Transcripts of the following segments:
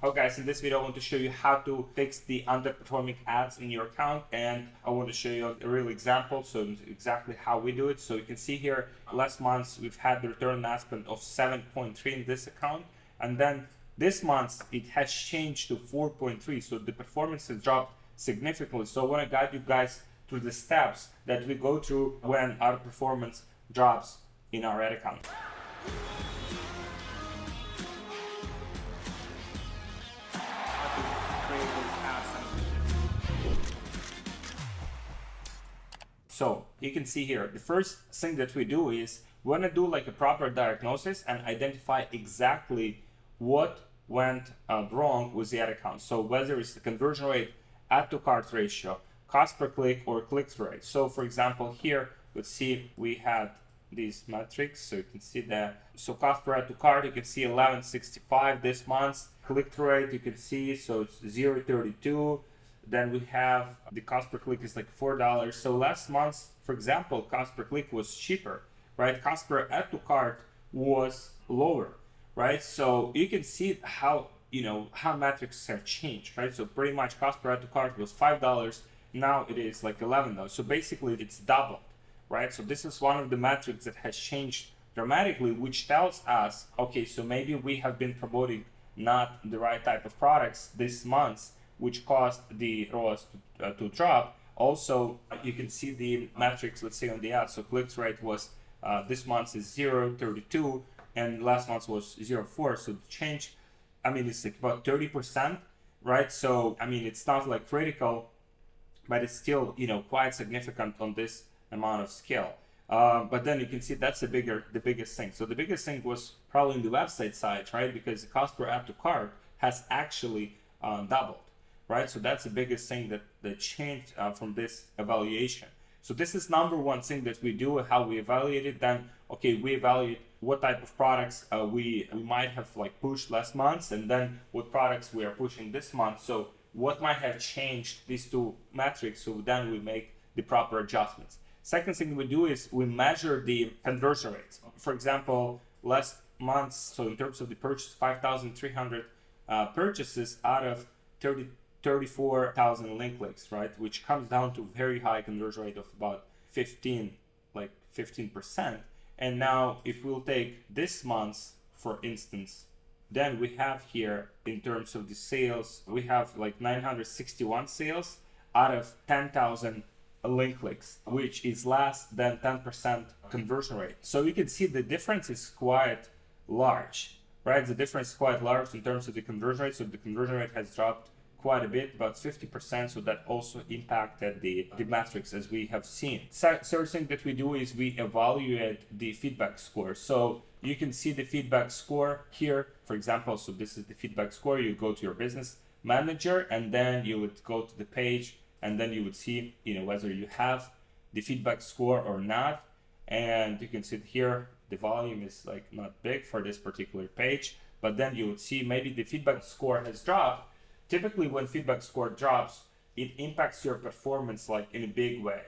Okay guys, in this video I want to show you how to fix the underperforming ads in your account, and I want to show you a real example, so exactly how we do it. So you can see here, last month we've had the return on ad spend of 7.3 in this account, and then this month it has changed to 4.3, so the performance has dropped significantly. So I want to guide you guys through the steps that we go through when our performance drops in our ad account. So you can see here, the first thing that we do is we want to do like a proper diagnosis and identify exactly what went wrong with the ad account. So whether it's the conversion rate, add to cart ratio, cost per click, or click-through rate. So for example, here, let's see, we had these metrics. So you can see that. So cost per add to cart, you can see 11.65 this month. Click-through rate, you can see, so it's 0.32. Then we have the cost per click is like $4. So last month, for example, cost per click was cheaper, right? Cost per add to cart was lower, right? So you can see how, how metrics have changed, right? So pretty much cost per add to cart was $5. Now it is like $11. So basically it's doubled, right? So this is one of the metrics that has changed dramatically, which tells us, okay, so maybe we have been promoting not the right type of products this month, which caused the ROAS to drop. Also, you can see the metrics, let's say on the ad. So click-through rate was, this month is 0.32 and last month was 0.4. So the change, it's like about 30%, right? So, it's not like critical, but it's still, quite significant on this amount of scale. But then you can see that's the biggest thing. So the biggest thing was probably in the website side, right? Because the cost per add to cart has actually doubled. Right, so that's the biggest thing that changed from this evaluation. So this is number one thing that we do, how we evaluate it. Then, okay, we evaluate what type of products we might have like pushed last month, and then what products we are pushing this month. So what might have changed these two metrics, so then we make the proper adjustments. Second thing we do is we measure the conversion rates. For example, last month, so in terms of the purchase, 5,300 purchases out of 34,000 link clicks, right? Which comes down to very high conversion rate of about 15%. And now if we'll take this month, for instance, then we have here in terms of the sales, we have like 961 sales out of 10,000 link clicks, which is less than 10% conversion rate. So you can see the difference is quite large, right? The difference is quite large in terms of the conversion rate. So the conversion rate has dropped quite a bit, about 50%, so that also impacted the metrics as we have seen. Third thing that we do is we evaluate the feedback score. So you can see the feedback score here, for example. So this is the feedback score. You go to your business manager, and then you would go to the page, and then you would see, whether you have the feedback score or not. And you can see here, the volume is like not big for this particular page, but then you would see maybe the feedback score has dropped. Typically, when feedback score drops, it impacts your performance like in a big way,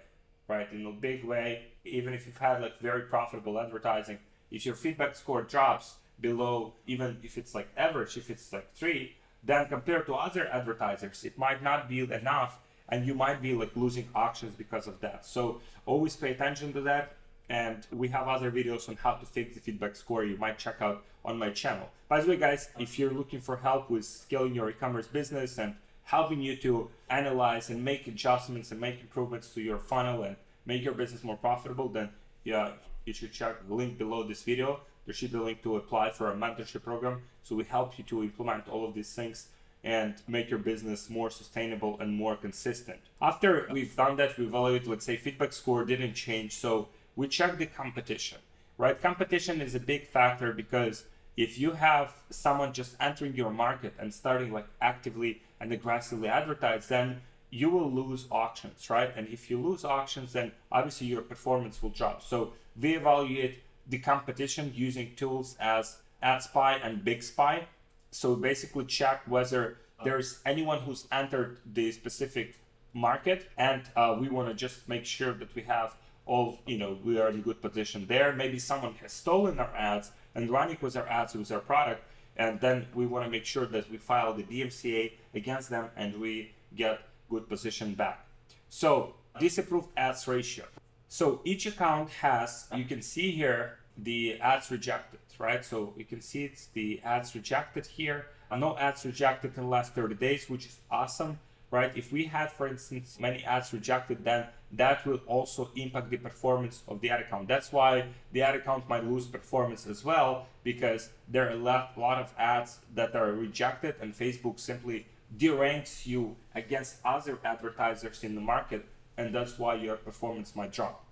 right? In a big way, even if you've had like very profitable advertising, if your feedback score drops below, even if it's like average, if it's like 3, then compared to other advertisers, it might not be enough, and you might be like losing auctions because of that. So always pay attention to that. And we have other videos on how to fix the feedback score you might check out on my channel. By the way, guys, if you're looking for help with scaling your e-commerce business and helping you to analyze and make adjustments and make improvements to your funnel and make your business more profitable, then yeah, you should check the link below this video. There should be a link to apply for a mentorship program. So we help you to implement all of these things and make your business more sustainable and more consistent. After we've done that, we evaluate, let's say feedback score didn't change. So we check the competition, right? Competition is a big factor, because if you have someone just entering your market and starting like actively and aggressively advertise, then you will lose auctions, right? And if you lose auctions, then obviously your performance will drop. So we evaluate the competition using tools as AdSpy and BigSpy. So basically check whether there's anyone who's entered the specific market, and we want to just make sure that we have all, we are in a good position there. Maybe someone has stolen our ads and running with our ads with our product, and then we want to make sure that we file the DMCA against them and we get good position back. So disapproved ads ratio. So each account has, you can see here, the ads rejected, right? So you can see it's the ads rejected here. No ads rejected in the last 30 days, which is awesome, right? If we had, for instance, many ads rejected, then that will also impact the performance of the ad account. That's why the ad account might lose performance as well, because there are a lot of ads that are rejected, and Facebook simply deranks you against other advertisers in the market, and that's why your performance might drop.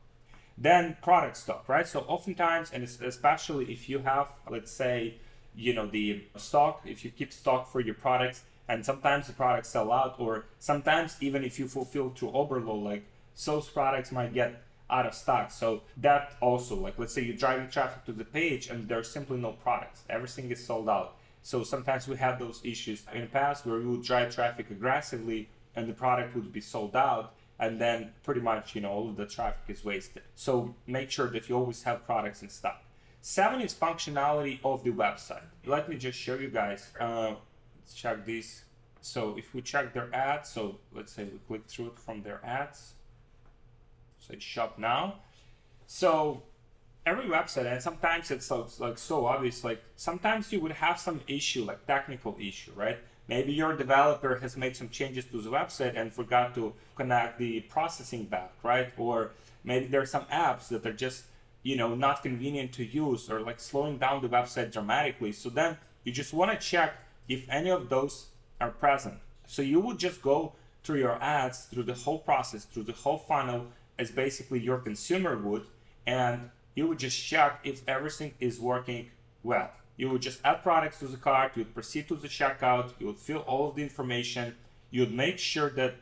Then product stock, right? So oftentimes, and especially if you have, let's say, the stock, if you keep stock for your products, and sometimes the products sell out, or sometimes even if you fulfill through overload, like those products might get out of stock. So that also, like, let's say you're driving traffic to the page and there's simply no products, everything is sold out. So sometimes we had those issues in the past where we would drive traffic aggressively and the product would be sold out, and then pretty much, all of the traffic is wasted. So make sure that you always have products in stock. 7 is functionality of the website. Let me just show you guys. Let's check these. So if we check their ads, so let's say we click through it from their ads. So it's shop now. So every website, and sometimes it's like so obvious, like sometimes you would have some issue, like technical issue, right? Maybe your developer has made some changes to the website and forgot to connect the processing back, right? Or maybe there are some apps that are just, not convenient to use, or like slowing down the website dramatically. So then you just want to check if any of those are present. So you would just go through your ads, through the whole process, through the whole funnel, as basically your consumer would, and you would just check if everything is working well. You would just add products to the cart, you would proceed to the checkout, you would fill all of the information, you would make sure that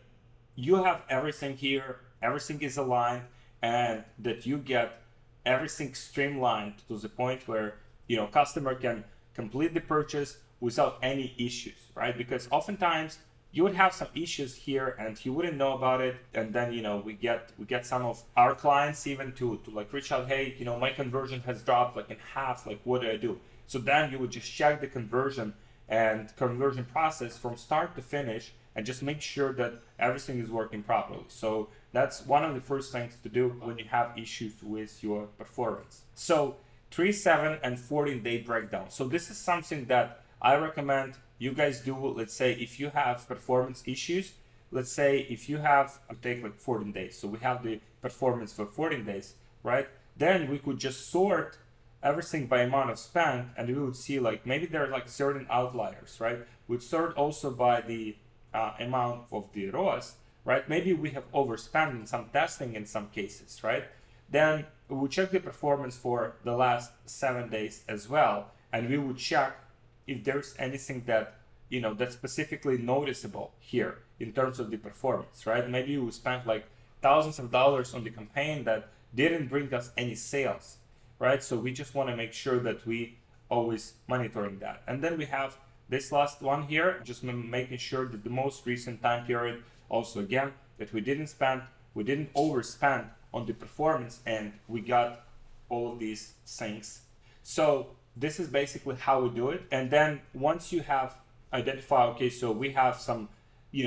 you have everything here, everything is aligned, and that you get everything streamlined to the point where, customer can complete the purchase without any issues, right? Because oftentimes you would have some issues here and you wouldn't know about it, and then we get some of our clients even to like reach out, hey, my conversion has dropped like in half, like what do I do? So then you would just check the conversion process from start to finish and just make sure that everything is working properly. So that's one of the first things to do when you have issues with your performance. So 3, 7, and 14-day breakdown. So this is something that I recommend you guys do. Let's say if you have performance issues, let's say if you have to take like 14 days. So we have the performance for 14 days, right? Then we could just sort everything by amount of spend, and we would see like maybe there are like certain outliers, right? We'd sort also by the amount of the ROAS, right? Maybe we have overspent in some testing in some cases, right? Then we would check the performance for the last 7 days as well, and we would check if there's anything that that's specifically noticeable here in terms of the performance, right? Maybe we spent like thousands of dollars on the campaign that didn't bring us any sales, right? So we just want to make sure that we always monitoring that. And then we have this last one here, just making sure that the most recent time period also, again, that we didn't overspend on the performance, and we got all of these things. So this is basically how we do it. And then once you have identified, okay, so we have some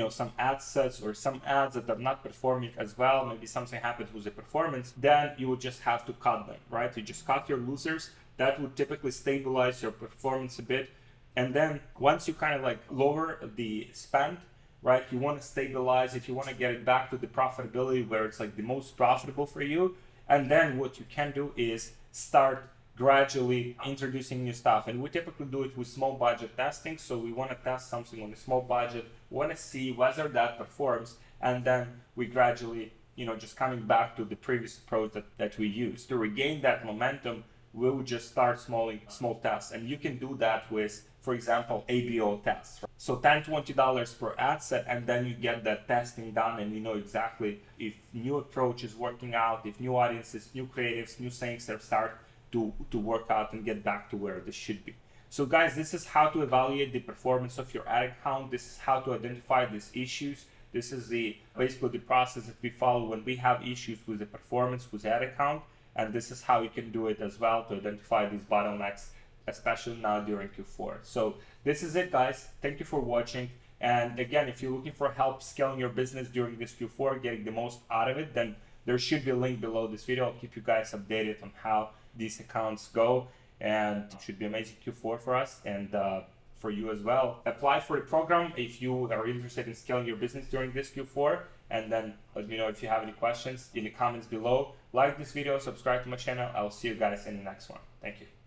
some ad sets or some ads that are not performing as well, maybe something happened with the performance, then you would just have to cut them, right? You just cut your losers. That would typically stabilize your performance a bit. And then once you kind of like lower the spend, right, you want to stabilize it, you want to get it back to the profitability where it's like the most profitable for you. And then what you can do is start gradually introducing new stuff. And we typically do it with small budget testing. So we want to test something on a small budget, want to see whether that performs, and then we gradually, just coming back to the previous approach that we used. To regain that momentum, we would just start small tests. And you can do that with, for example, ABO tests. So $10, $20 per ad set, and then you get that testing done, and you know exactly if new approach is working out, if new audiences, new creatives, new things that start to work out and get back to where this should be. So guys, this is how to evaluate the performance of your ad account. This is how to identify these issues. This is basically the process that we follow when we have issues with the performance with ad account. And this is how you can do it as well to identify these bottlenecks especially now during Q4. So this is it, guys. Thank you for watching. And again, if you're looking for help scaling your business during this Q4, getting the most out of it, then there should be a link below this video. I'll keep you guys updated on how these accounts go, and it should be amazing Q4 for us and for you as well. Apply for the program if you are interested in scaling your business during this Q4, and then let me know if you have any questions in the comments below. Like this video, subscribe to my channel. I'll see you guys in the next one. Thank you.